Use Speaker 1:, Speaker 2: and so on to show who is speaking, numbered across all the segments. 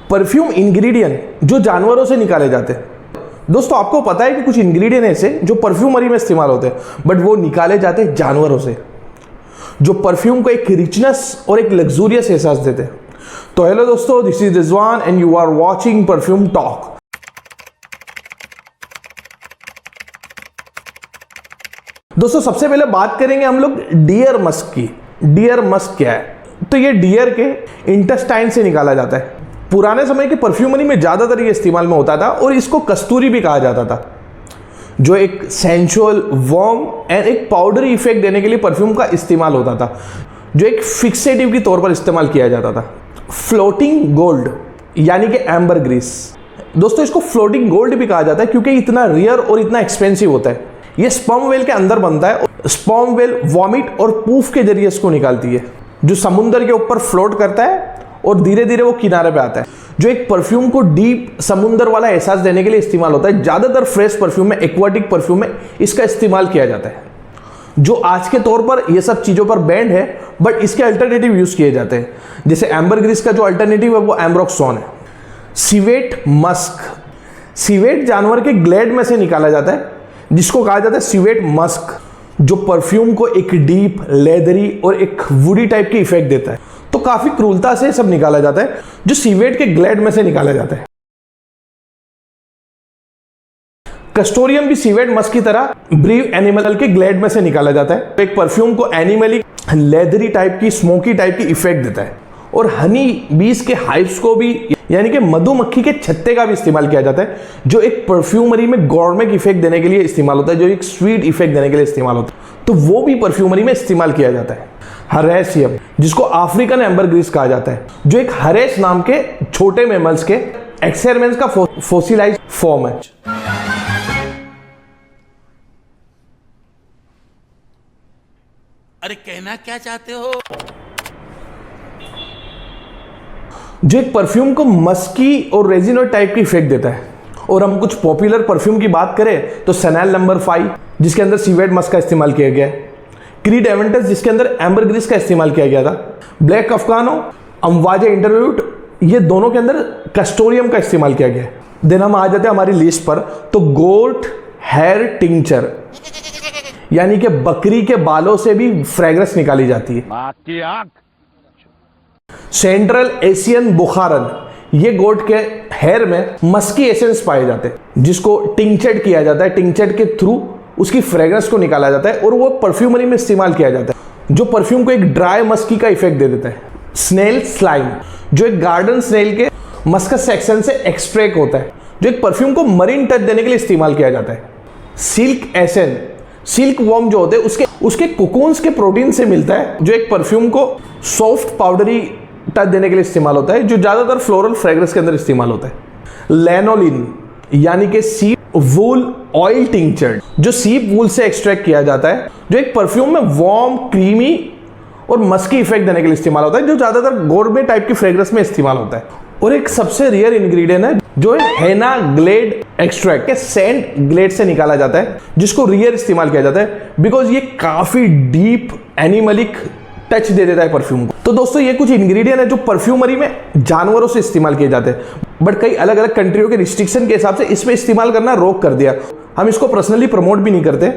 Speaker 1: Perfume ingredient जो जानवरों से निकाले जाते हैं। दोस्तों आपको पता है कि कुछ इंग्रेडिएंट ऐसे जो परफ्यूमरी में इस्तेमाल होते हैं बट वो निकाले जाते हैं जानवरों से, जो परफ्यूम को एक रिचनेस और एक लग्जूरियस एहसास देते हैं। तो हेलो दोस्तों, this is Rizwan and you are watching perfume talk. दोस्तों सबसे पहले बात करेंगे हम लोग डियर मस्क की। डियर मस्क क्या है? तो ये डियर के इंटेस्टाइन से निकाला जाता है। पुराने समय की परफ्यूमरी में ज्यादातर ये इस्तेमाल में होता था और इसको कस्तूरी भी कहा जाता था, जो एक सेंसुअल, वार्म एंड एक पाउडरी इफेक्ट देने के लिए परफ्यूम का इस्तेमाल होता था, जो एक फिक्सेटिव के तौर पर इस्तेमाल किया जाता था। फ्लोटिंग गोल्ड यानी कि एम्बर ग्रीस। दोस्तों इसको फ्लोटिंग गोल्ड भी कहा जाता है क्योंकि इतना रेयर और इतना एक्सपेंसिव होता है। ये स्पर्म वेल के अंदर बनता है। स्पर्म वेल वॉमिट और पूफ के जरिए इसको निकालती है, जो समुद्र के ऊपर फ्लोट करता है और धीरे धीरे वो किनारे पे आता है, जो एक परफ्यूम को डीप समुद्र वाला एहसास देने के लिए इस्तेमाल होता है। ज्यादातर फ्रेश परफ्यूम में, एक्वाटिक परफ्यूम में इसका इस्तेमाल किया जाता है, जो आज के तौर पर ये सब चीजों पर बैंड है, बट इसके अल्टरनेटिव यूज किए जाते हैं। जैसे एम्बर ग्रीस का जो अल्टरनेटिव है वो एम्ब्रोक्सोन है। सिवेट मस्क, सिवेट जानवर के ग्लैड में से निकाला जाता है, जिसको कहा जाता है सिवेट मस्क, जो परफ्यूम को एक डीप, लेदरी और एक वुडी टाइप की इफेक्ट देता है। तो काफी क्रूरता से सब निकाला जाता है, जो सिवेट के ग्लैड में से निकाला जाता है। कस्टोरियम भी सिवेट मस्क की तरह ब्रीव एनिमल के ग्लैड में से निकाला जाता है। एक परफ्यूम को एनिमली, लेदरी टाइप की, स्मोकी टाइप की इफेक्ट देता है। और हनी बीज के हाइव्स को भी, यानी कि मधुमक्खी के छत्ते का भी इस्तेमाल किया जाता है, जो एक परफ्यूमरी में गॉर्मेट इफेक्ट देने के लिए इस्तेमाल होता है, जो एक स्वीट इफेक्ट देने के लिए इस्तेमाल होता है। तो वो भी परफ्यूमरी में इस्तेमाल किया जाता है। हरेसियम, जिसको अफ्रीकन एम्बर ग्रीस कहा जाता है, जो एक हरेस नाम के छोटे मैमल्स के एक्सरमेंट्स का फोसिलाइज्ड फॉर्म है।
Speaker 2: अरे कहना क्या चाहते हो?
Speaker 1: जो एक परफ्यूम को मस्की और रेजिनोइड टाइप की इफेक्ट देता है। और हम कुछ पॉपुलर परफ्यूम की बात करें तो सैनेल नंबर 5, जिसके अंदर सिवेट मस्क का इस्तेमाल किया गया है। क्रीड एवेंटस, जिसके अंदर एम्बर ग्रीस का इस्तेमाल किया गया था। ब्लैक अफगानो, अम्वाजे इंटरव्यूट, ये दोनों के अंदर कस्टोरियम का इस्तेमाल किया गया है। देन हम आ जाते हैं हमारी लिस्ट पर, तो गोट हेयर टिंचर, यानी कि बकरी के बालों से भी फ्रेग्रेंस निकाली जाती है। सेंट्रल एशियन बुखारन, ये गोट के हेयर में मस्की एसेंस पाए जाते हैं, जिसको टिंचर्ड किया जाता है। टिंचर्ड के थ्रू उसकी फ्रेग्रेंस को निकाला जाता है और वो परफ्यूमरी में इस्तेमाल किया जाता है, जो परफ्यूम को एक ड्राई मस्की का इफेक्ट दे देता है। स्नेल स्लाइम, जो एक गार्डन स्नेल के मस्कस सेक्शन से एक्सट्रैक्ट होता है, जो एक परफ्यूम को मरीन टच देने के लिए इस्तेमाल किया जाता है। सिल्क एसेंस, सिल्क वॉर्म जो होते हैं उसके कोकून्स के प्रोटीन से मिलता है, जो एक परफ्यूम को सॉफ्ट पाउडरी टच देने के लिए इस्तेमाल होता है, जो ज्यादातर फ्लोरल फ्रेग्रेंस के अंदर इस्तेमाल होता है। लैनोलिन, यानी कि सीप वूल ऑयल टिंचर्ड, जो सीप वूल से एक्सट्रैक्ट किया जाता है, जो एक परफ्यूम में वार्म, क्रीमी और मस्की इफेक्ट देने के लिए इस्तेमाल होता है, जो ज्यादातर गोरमे टाइप की फ्रेग्रेंस में इस्तेमाल होता है। और एक सबसे रेयर इंग्रेडिएंट है, जो है हेना ग्लेड एक्सट्रैक्ट के सेंट ग्लेड से निकाला जाता है, जिसको रेयर इस्तेमाल किया जाता है बिकॉज ये काफी डीप एनिमलिक टच दे देता है परफ्यूम को। तो दोस्तों ये कुछ इंग्रेडिएंट है जो परफ्यूमरी में जानवरों से इस्तेमाल किए जाते हैं, बट कई अलग अलग कंट्रियों के रिस्ट्रिक्शन के हिसाब से इसमें इस्तेमाल करना रोक कर दिया। हम इसको पर्सनली प्रमोट भी नहीं करते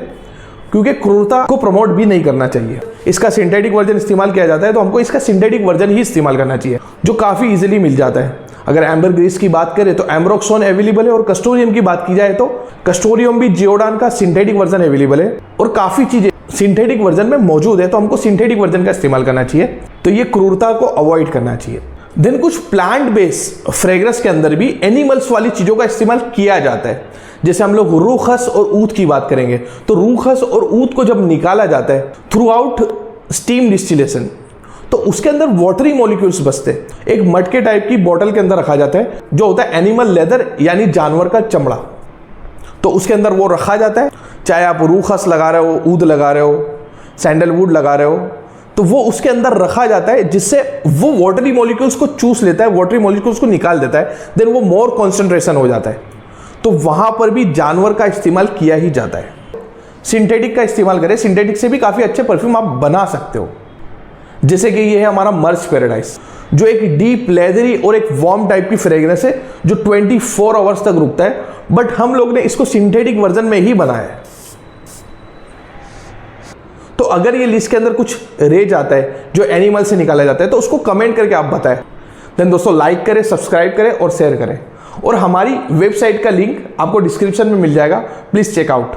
Speaker 1: क्योंकि क्रूरता को प्रमोट भी नहीं करना चाहिए। इसका सिंथेटिक वर्जन इस्तेमाल किया जाता है तो हमको इसका सिंथेटिक वर्जन ही इस्तेमाल करना चाहिए, जो काफी इजीली मिल जाता है। अगर एम्बर ग्रीस की बात करें तो एम्ब्रोक्सोन अवेलेबल है, और कस्टोरियम की बात की जाए तो कस्टोरियम भी जियोडान का सिंथेटिक वर्जन अवेलेबल है, और काफी चीजें सिंथेटिक वर्जन में मौजूद है, तो हमको सिंथेटिक वर्जन का इस्तेमाल करना चाहिए। तो ये क्रूरता को अवॉइड करना चाहिए। देन कुछ प्लांट बेस्ड फ्रेग्रेंस के अंदर भी एनिमल्स वाली चीजों का इस्तेमाल किया जाता है। जैसे हम लोग रूखस और ऊत की बात करेंगे तो रूखस और ऊत को जब निकाला जाता है थ्रू आउट स्टीम डिस्टिलेशन, तो उसके अंदर वाटरी मॉलिक्यूल्स बचते हैं। एक मटके टाइप की बोतल के अंदर रखा जाता है, जो होता है एनिमल लेदर, यानी जानवर का चमड़ा। तो उसके अंदर वो रखा जाता है, चाहे आप रूखस लगा रहे हो, ऊद लगा रहे हो, सैंडलवुड लगा रहे हो, तो वो उसके अंदर रखा जाता है, जिससे वो वाटरी मॉलिक्यूल्स को चूस लेता है, वाटरी मॉलिक्यूल्स को निकाल देता है। देन वो मोर कॉन्सेंट्रेशन हो जाता है। तो वहां पर भी जानवर का इस्तेमाल किया ही जाता है। सिंथेटिक का इस्तेमाल करें, सिंथेटिक से भी काफी अच्छे परफ्यूम आप बना सकते हो। जैसे कि ये है हमारा मर्च पैराडाइज, जो एक डीप लेदरी और एक वार्म टाइप की फ्रेग्रेंस है जो 24 आवर्स तक रुकता है, बट हम लोग ने इसको सिंथेटिक वर्जन में ही बनाया है। तो अगर ये लिस्ट के अंदर कुछ रह जाता है जो एनिमल से निकाला जाता है तो उसको कमेंट करके आप बताएं। देन दोस्तों लाइक करें, सब्सक्राइब करें और शेयर करें, और हमारी वेबसाइट का लिंक आपको डिस्क्रिप्शन में मिल जाएगा, प्लीज चेक आउट।